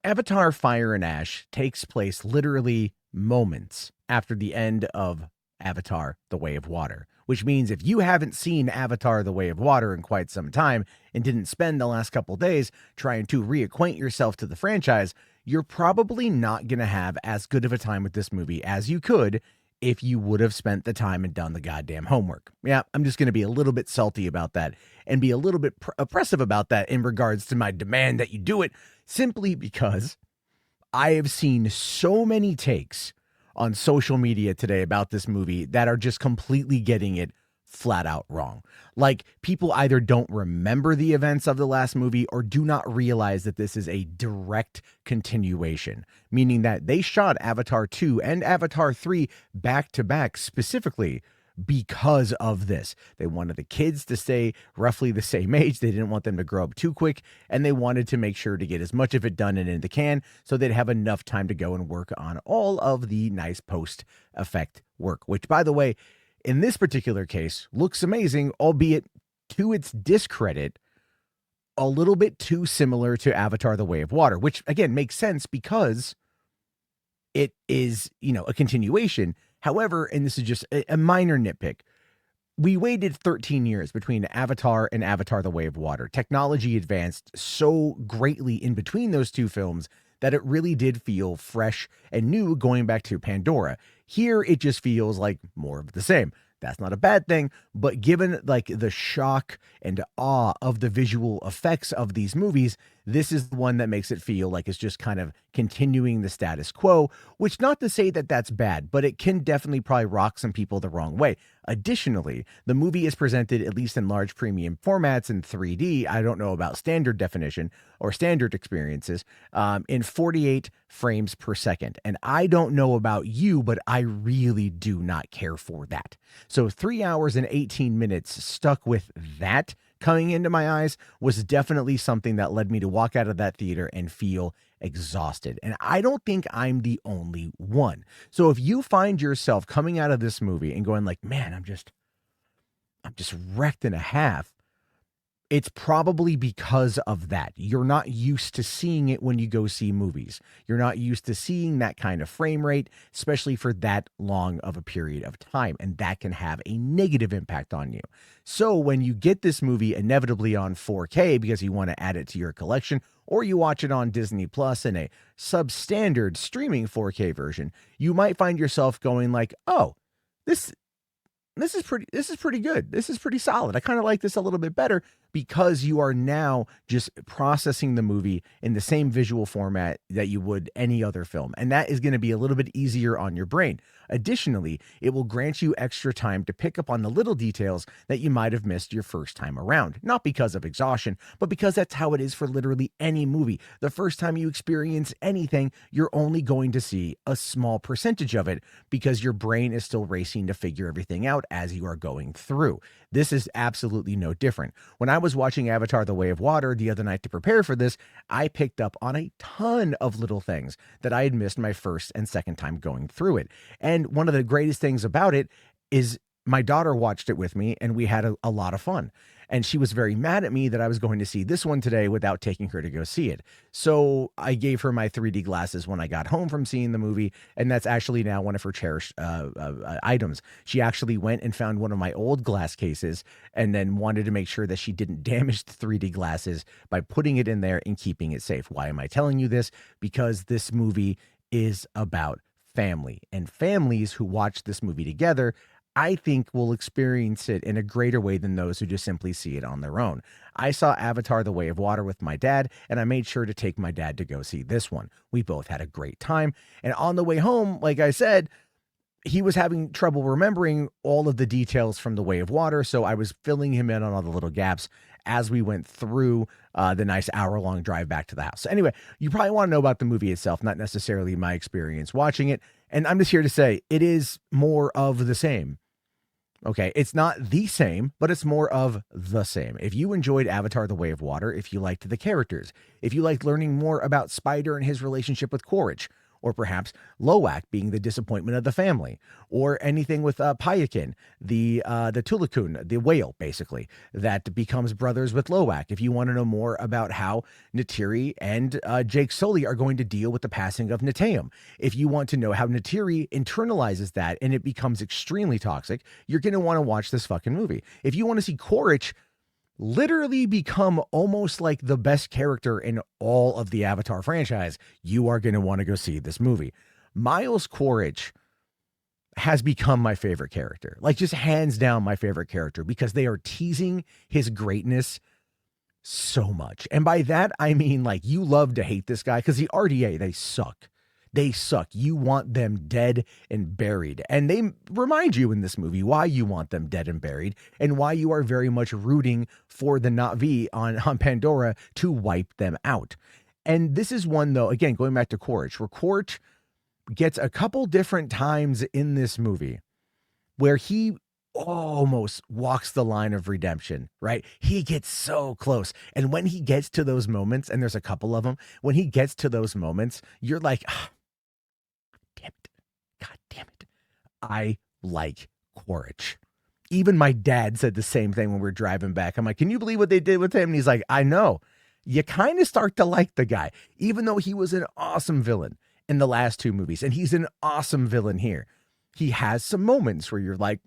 Avatar Fire and Ash takes place literally moments after the end of Avatar The Way of Water, which means if you haven't seen Avatar The Way of Water in quite some time and didn't spend the last couple days trying to reacquaint yourself to the franchise, you're probably not going to have as good of a time with this movie as you could if you would have spent the time and done the goddamn homework. Yeah, I'm just going to be a little bit salty about that and be a little bit oppressive about that in regards to my demand that you do it, simply because I have seen so many takes on social media today about this movie that are just completely getting it flat out wrong. Like, people either don't remember the events of the last movie or do not realize that this is a direct continuation, meaning that they shot Avatar 2 and Avatar 3 back to back specifically because of this. They wanted the kids to stay roughly the same age. They didn't want them to grow up too quick, and they wanted to make sure to get as much of it done and in the can so they'd have enough time to go and work on all of the nice post effect work, which, by the way, in this particular case, looks amazing, albeit to its discredit, a little bit too similar to Avatar The Way of Water, which again makes sense because it is, a continuation. However, and this is just a minor nitpick, we waited 13 years between Avatar and Avatar The Way of Water. Technology advanced so greatly in between those two films that it really did feel fresh and new going back to Pandora. Here, it just feels like more of the same. That's not a bad thing, but given like the shock and awe of the visual effects of these movies, this is the one that makes it feel like it's just kind of continuing the status quo, which, not to say that that's bad, but it can definitely probably rock some people the wrong way. Additionally, the movie is presented, at least in large premium formats, in 3D. I don't know about standard definition or standard experiences, in 48 frames per second. And I don't know about you, but I really do not care for that. So 3 hours and 18 minutes stuck with that coming into my eyes was definitely something that led me to walk out of that theater and feel exhausted. And I don't think I'm the only one. So if you find yourself coming out of this movie and going like, man, I'm just wrecked in a half, it's probably because of that. You're not used to seeing it when you go see movies. You're not used to seeing that kind of frame rate, especially for that long of a period of time. And that can have a negative impact on you. So when you get this movie inevitably on 4K because you want to add it to your collection, or you watch it on Disney Plus in a substandard streaming 4K version, you might find yourself going like, oh, this is pretty good. This is pretty solid. I kind of like this a little bit better because you are now just processing the movie in the same visual format that you would any other film. And that is going to be a little bit easier on your brain. Additionally, it will grant you extra time to pick up on the little details that you might have missed your first time around. Not because of exhaustion, but because that's how it is for literally any movie. The first time you experience anything, you're only going to see a small percentage of it because your brain is still racing to figure everything out as you are going through. This is absolutely no different. When I was watching Avatar The Way of Water the other night to prepare for this, I picked up on a ton of little things that I had missed my first and second time going through it. And one of the greatest things about it is my daughter watched it with me and we had a lot of fun. And she was very mad at me that I was going to see this one today without taking her to go see it. So I gave her my 3D glasses when I got home from seeing the movie. And that's actually now one of her cherished items. She actually went and found one of my old glass cases and then wanted to make sure that she didn't damage the 3D glasses by putting it in there and keeping it safe. Why am I telling you this? Because this movie is about family, and families who watch this movie together, I think, will experience it in a greater way than those who just simply see it on their own. I saw Avatar The Way of Water with my dad, and I made sure to take my dad to go see this one. We both had a great time. And on the way home, like I said, he was having trouble remembering all of the details from The Way of Water, so I was filling him in on all the little gaps as we went through the nice hour-long drive back to the house. So anyway, you probably want to know about the movie itself, not necessarily my experience watching it. And I'm just here to say it is more of the same. Okay, it's not the same, but it's more of the same. If you enjoyed Avatar The Way of Water, if you liked the characters, if you liked learning more about Spider and his relationship with Quaritch, or perhaps Loak being the disappointment of the family, or anything with Payakin, the Tulakun, the whale, basically, that becomes brothers with Loak. If you want to know more about how Neytiri and Jake Sully are going to deal with the passing of Neteyam, if you want to know how Neytiri internalizes that and it becomes extremely toxic, you're going to want to watch this fucking movie. If you want to see Quaritch literally become almost like the best character in all of the Avatar franchise, you are going to want to go see this movie. Miles Quaritch has become my favorite character, like just hands down my favorite character, because they are teasing his greatness so much. And by that, I mean, like, you love to hate this guy because the RDA, they suck. They suck. You want them dead and buried. And they remind you in this movie why you want them dead and buried and why you are very much rooting for the Na'vi on Pandora to wipe them out. And this is one, though, again, going back to Quaritch, where Quaritch gets a couple different times in this movie where he almost walks the line of redemption, right? He gets so close. And when he gets to those moments, and there's a couple of them, when he gets to those moments, you're like, damn it. God damn it. I like Quaritch. Even my dad said the same thing when we were driving back. I'm like, can you believe what they did with him? And he's like, I know. You kind of start to like the guy, even though he was an awesome villain in the last two movies. And he's an awesome villain here. He has some moments where you're like,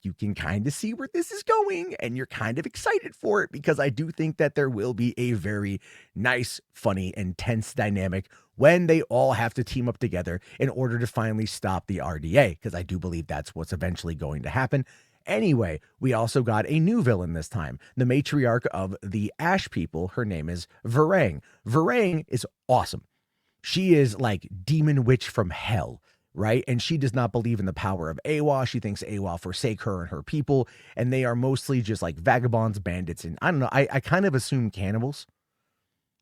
you can kind of see where this is going and you're kind of excited for it, because I do think that there will be a very nice, funny, intense dynamic when they all have to team up together in order to finally stop the RDA, because I do believe that's what's eventually going to happen. Anyway, we also got a new villain this time, the matriarch of the Ash people. Her name is Varang. Varang is awesome. She is like demon witch from hell, right? And she does not believe in the power of Awa. She thinks Awa forsake her and her people, and they are mostly just like vagabonds, bandits, and I don't know, I kind of assume cannibals.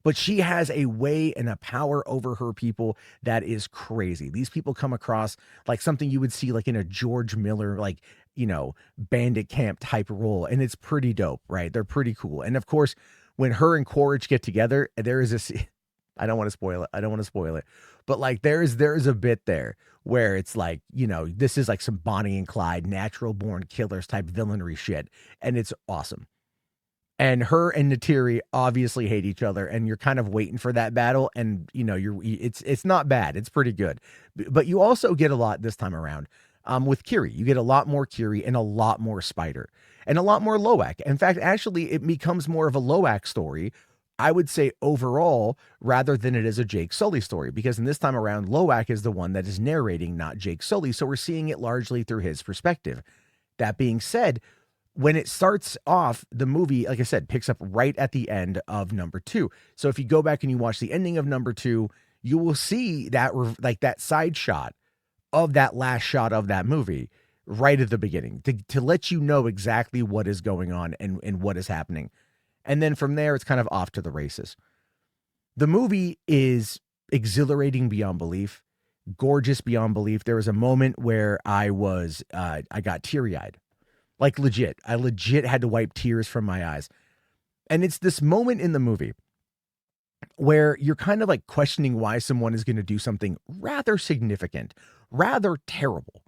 But she has a way and a power over her people that is crazy. These people come across like something you would see like in a George Miller, like, you know, bandit camp type role. And it's pretty dope, right? They're pretty cool. And of course, when her and Quaritch get together, there is this, I don't want to spoil it. I don't want to spoil it. But like there is a bit there where it's like, you know, this is like some Bonnie and Clyde, natural born killers type villainry shit. And it's awesome. And her and Neytiri obviously hate each other, and you're kind of waiting for that battle. And you know, it's not bad. It's pretty good. But you also get a lot this time around with Kiri. You get a lot more Kiri and a lot more Spider and a lot more Loak. In fact, actually, it becomes more of a Loak story, I would say, overall, rather than it is a Jake Sully story, because in this time around, Loak is the one that is narrating, not Jake Sully. So we're seeing it largely through his perspective. That being said, when it starts off, the movie, like I said, picks up right at the end of number 2. So if you go back and you watch the ending of number 2, you will see that like that side shot of that last shot of that movie right at the beginning to let you know exactly what is going on and what is happening. And then from there, it's kind of off to the races. The movie is exhilarating beyond belief, gorgeous beyond belief. There was a moment where I got teary-eyed. Like legit. I legit had to wipe tears from my eyes. And it's this moment in the movie where you're kind of like questioning why someone is going to do something rather significant, rather terrible.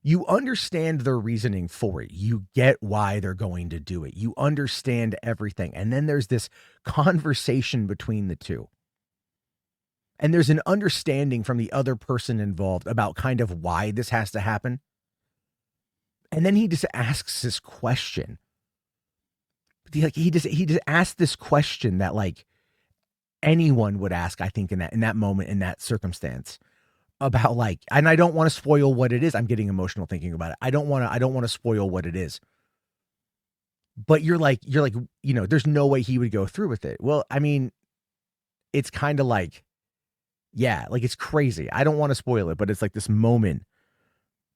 You understand their reasoning for it. You get why they're going to do it. You understand everything. And then there's this conversation between the two. And there's an understanding from the other person involved about kind of why this has to happen. And then he just asks this question. He just asks this question that like anyone would ask, I think, in that moment, in that circumstance, about like, and I don't want to spoil what it is. I'm getting emotional thinking about it. I don't want to spoil what it is. But you're like, you know, there's no way he would go through with it. Well, I mean, it's kind of like, yeah, like it's crazy. I don't want to spoil it, but it's like this moment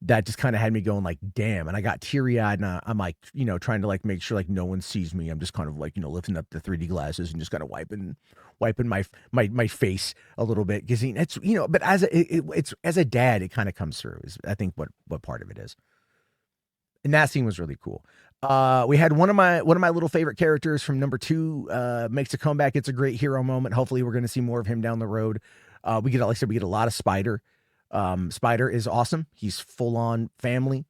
that just kind of had me going like, damn. And I got teary eyed, and I'm like, you know, trying to like make sure like no one sees me. I'm just kind of like, you know, lifting up the 3D glasses and just kind of wiping my face a little bit. Cause it's, you know, but it's as a dad, it kind of comes through is I think what part of it is. And that scene was really cool. We had one of my little favorite characters from number 2 makes a comeback. It's a great hero moment. Hopefully we're going to see more of him down the road. We get, like I said, we get a lot of Spider. Spider is awesome. He's full on family.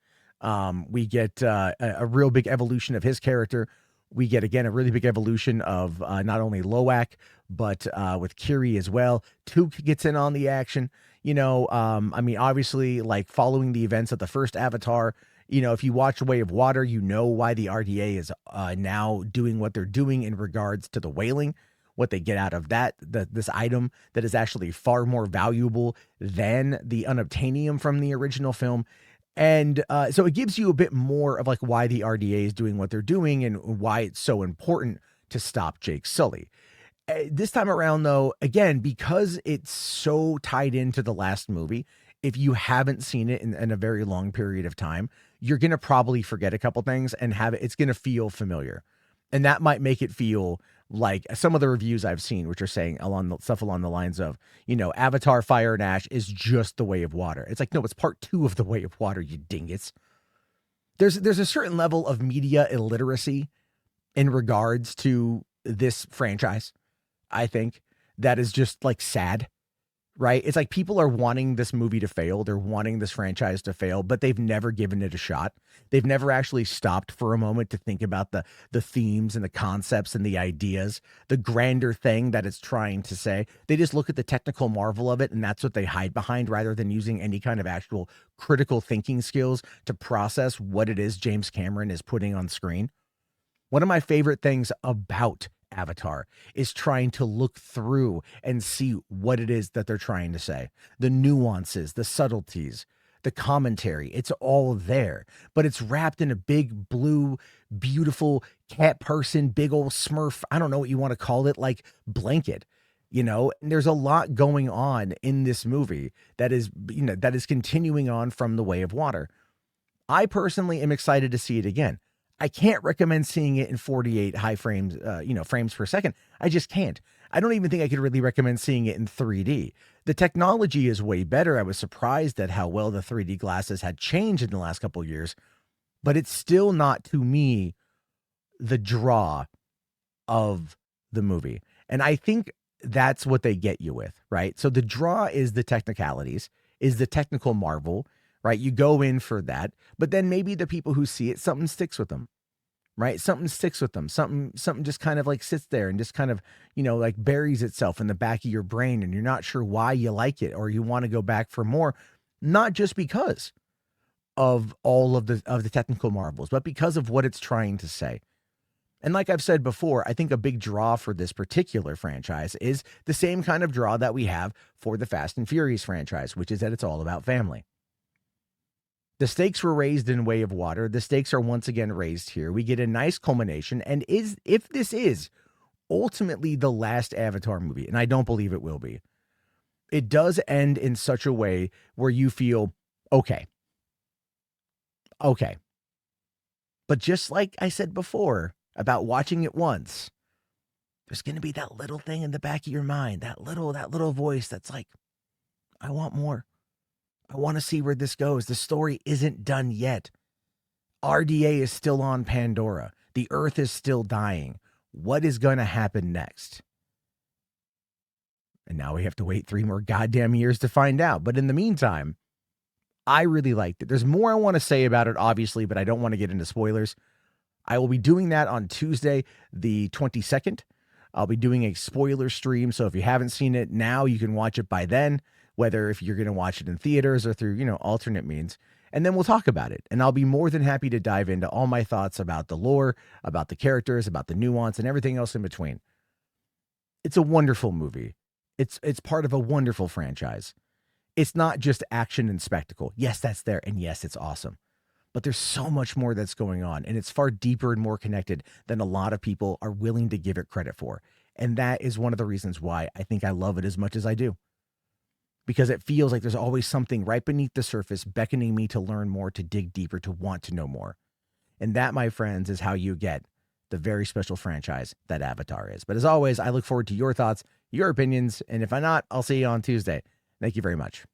We get a real big evolution of his character. We get, again, a really big evolution of not only Loak, but with Kiri as well. Took gets in on the action. I mean, obviously, like following the events of the first Avatar, if you watch Way of Water, you know why the RDA is now doing what they're doing in regards to the whaling, what they get out of that, this item that is actually far more valuable than the unobtainium from the original film. And so it gives you a bit more of like why the RDA is doing what they're doing and why it's so important to stop Jake Sully. This time around, though, again, because it's so tied into the last movie, if you haven't seen it in a very long period of time, you're going to probably forget a couple things and it's going to feel familiar. And that might make it feel like some of the reviews I've seen, which are saying along the lines of, Avatar Fire and Ash is just the Way of Water. It's like, no, it's part 2 of the Way of Water, you dingus. There's a certain level of media illiteracy in regards to this franchise, I think, that is just like sad, right? It's like people are wanting this movie to fail. They're wanting this franchise to fail, but they've never given it a shot. They've never actually stopped for a moment to think about the themes and the concepts and the ideas, the grander thing that it's trying to say. They just look at the technical marvel of it, and that's what they hide behind rather than using any kind of actual critical thinking skills to process what it is James Cameron is putting on screen. One of my favorite things about Avatar is trying to look through and see what it is that they're trying to say. The nuances, the subtleties, the commentary, it's all there, but it's wrapped in a big blue, beautiful cat person, big old Smurf, I don't know what you want to call it, like blanket. And there's a lot going on in this movie that is continuing on from The Way of Water. I personally am excited to see it again. I can't recommend seeing it in 48 high frames, frames per second. I just can't. I don't even think I could really recommend seeing it in 3D. The technology is way better. I was surprised at how well the 3D glasses had changed in the last couple of years, but it's still not, to me, the draw of the movie. And I think that's what they get you with, right? So the draw is the technicalities, is the technical marvel, right? You go in for that, but then maybe the people who see it, something sticks with them, right? Something sticks with them. Something just kind of like sits there and just kind of, like buries itself in the back of your brain, and you're not sure why you like it or you want to go back for more, not just because of all of the technical marvels, but because of what it's trying to say. And like I've said before, I think a big draw for this particular franchise is the same kind of draw that we have for the Fast and Furious franchise, which is that it's all about family. The stakes were raised in Way of Water. The stakes are once again raised here. We get a nice culmination. And if this is ultimately the last Avatar movie, and I don't believe it will be, it does end in such a way where you feel, okay. But just like I said before about watching it once, there's going to be that little thing in the back of your mind, that little voice that's like, I want more. I want to see where this goes. The story isn't done yet. RDA is still on Pandora. The Earth is still dying. What is going to happen next? And now we have to wait 3 more goddamn years to find out. But in the meantime, I really liked it. There's more I want to say about it, obviously, but I don't want to get into spoilers. I will be doing that on Tuesday, the 22nd. I'll be doing a spoiler stream. So if you haven't seen it now, you can watch it by then, whether if you're going to watch it in theaters or through, alternate means. And then we'll talk about it. And I'll be more than happy to dive into all my thoughts about the lore, about the characters, about the nuance, and everything else in between. It's a wonderful movie. It's part of a wonderful franchise. It's not just action and spectacle. Yes, that's there. And yes, it's awesome. But there's so much more that's going on. And it's far deeper and more connected than a lot of people are willing to give it credit for. And that is one of the reasons why I think I love it as much as I do. Because it feels like there's always something right beneath the surface beckoning me to learn more, to dig deeper, to want to know more. And that, my friends, is how you get the very special franchise that Avatar is. But as always, I look forward to your thoughts, your opinions, and if I'm not, I'll see you on Tuesday. Thank you very much.